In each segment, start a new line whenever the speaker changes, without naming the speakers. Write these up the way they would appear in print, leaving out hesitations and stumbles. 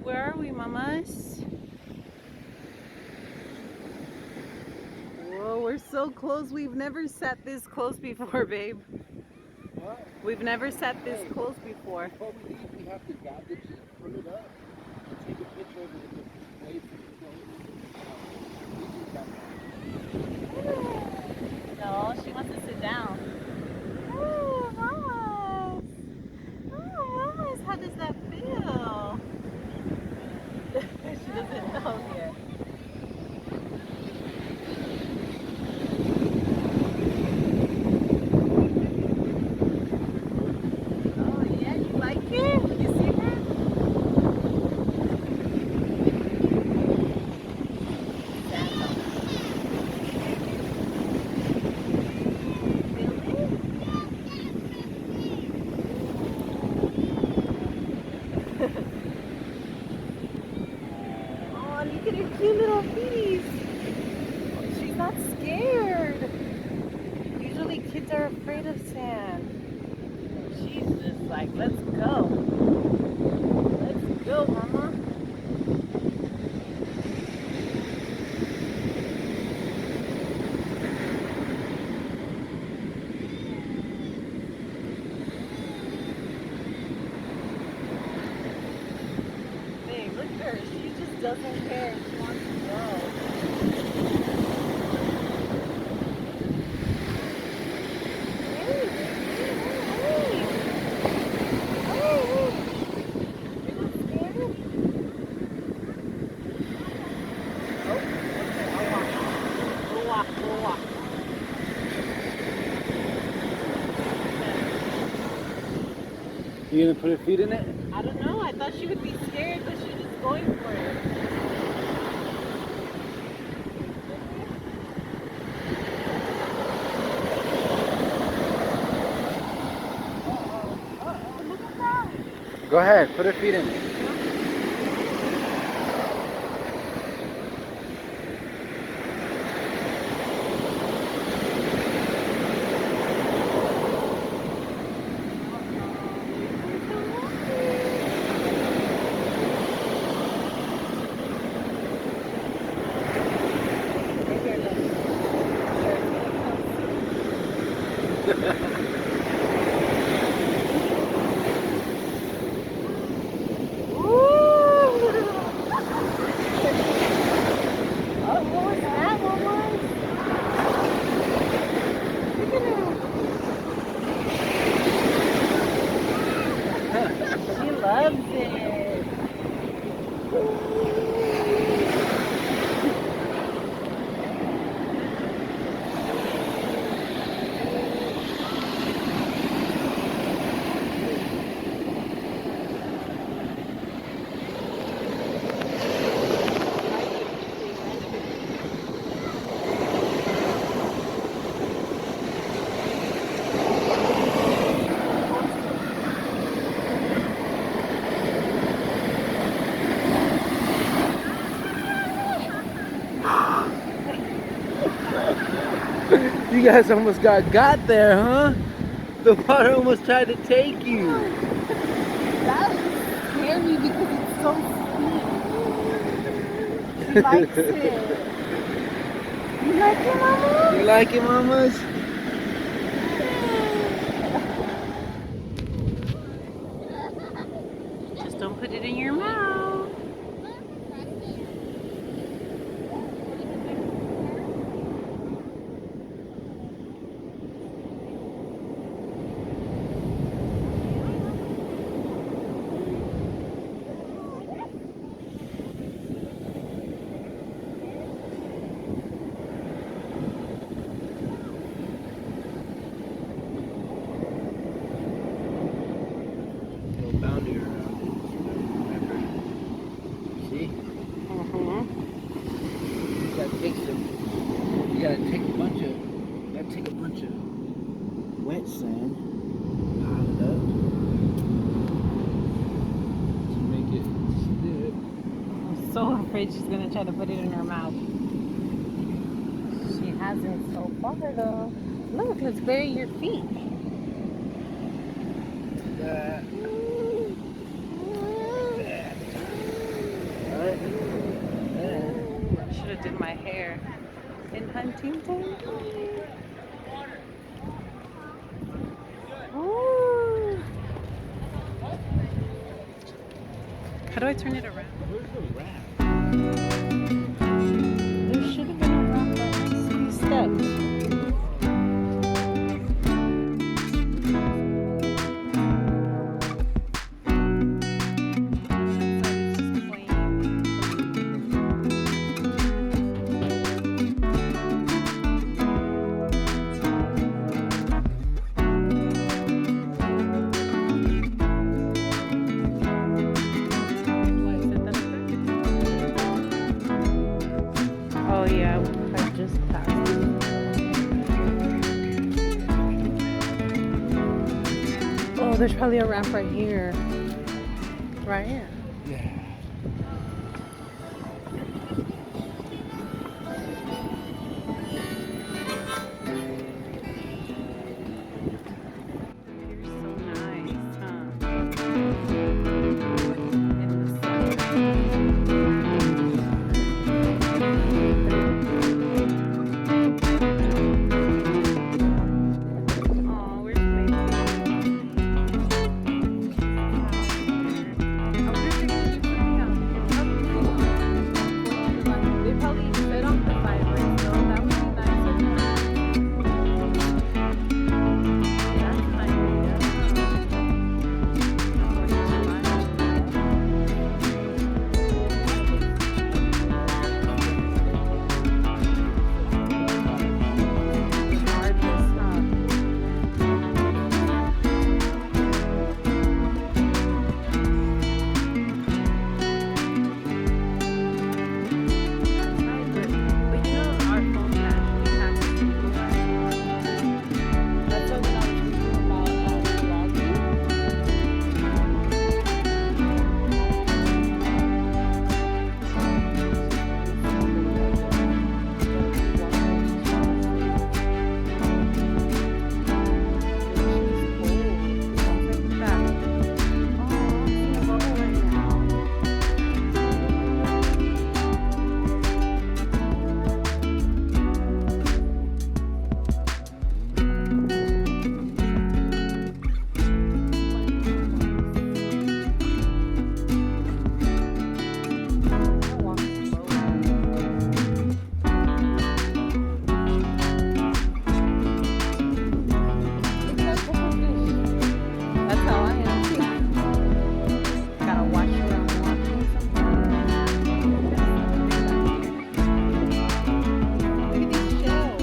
Where are we, mamas? Whoa, we're so close. We've never sat this close before, babe.
What?
We've never sat this close before.
Before we leave, we have to grab the Jeep, pull it up, and take a picture of it in the way from the
No, she wants to sit down. Oh, mamas. Oh, mamas, how does that feel? She doesn't know yet. Oh, yeah, you like it? You see her? Oh, look at her cute little feeties. She's not scared. Usually kids are afraid of sand. She's just like, let's go. Let's go, mama. Babe, look at her. She just doesn't care. She wants to go.
You gonna put her feet in it?
I don't know. I thought she would be scared, but she's just going for it. Look at that.
Go ahead, put her feet in it.
She loves it.
You guys almost got there, huh? The water almost tried to take you.
That scared me because it's so steep. She likes it. You like it, mama?
You like it, mamas?
Just don't put it in your mouth.
No boundary around it. Remember? See? You gotta take some. You gotta take a bunch of. You gotta take a bunch of wet sand, pile it up to make it stiff.
I'm so afraid she's gonna try to put it in her mouth. She hasn't so far though. Look, let's bury your feet. have did my hair in Huntington. Ooh. How do I turn it around?
Where's the wrap?
There should have been a ramp right next to these steps. Oh yeah, I just passed. Oh, there's probably a ramp right here. Right here.
Yeah.
Pier's so nice, huh? In the sun. Oh, where's my They probably fit off the fiber, so that would be nice of them. That's an idea. Regardless, huh? But you know, our phone actually has a Google That's what I was thinking about vlogging. That's how I am too. Gotta watch where I'm walking sometimes. Look at these shells.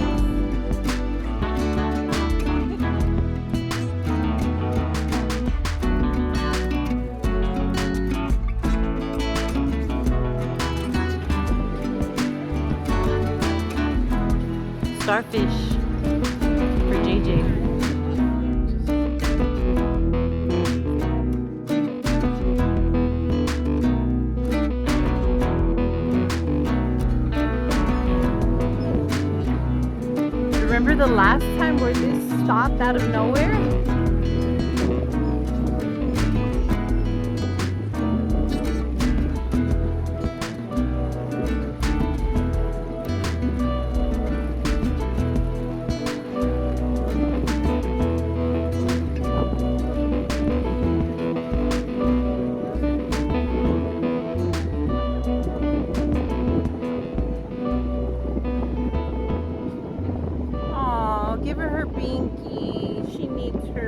Starfish for JJ. Remember the last time where this stopped out of nowhere? Aw, give her her binky. She needs her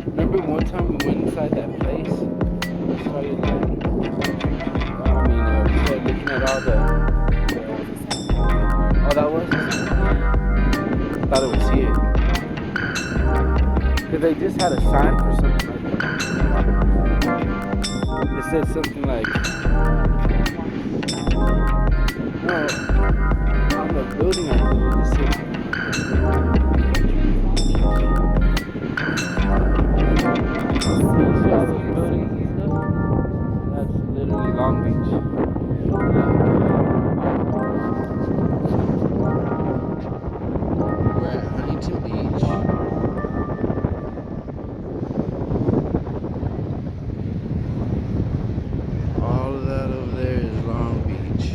Remember one time we went inside that place? We started like, we started looking at all the. Oh, that was? I thought it was here. Because they just had a sign for something like that. It said something like, no, on the building I believe it said. See all those buildings and stuff? That's literally Long Beach. We're at Huntington Beach. All of that over there is Long Beach.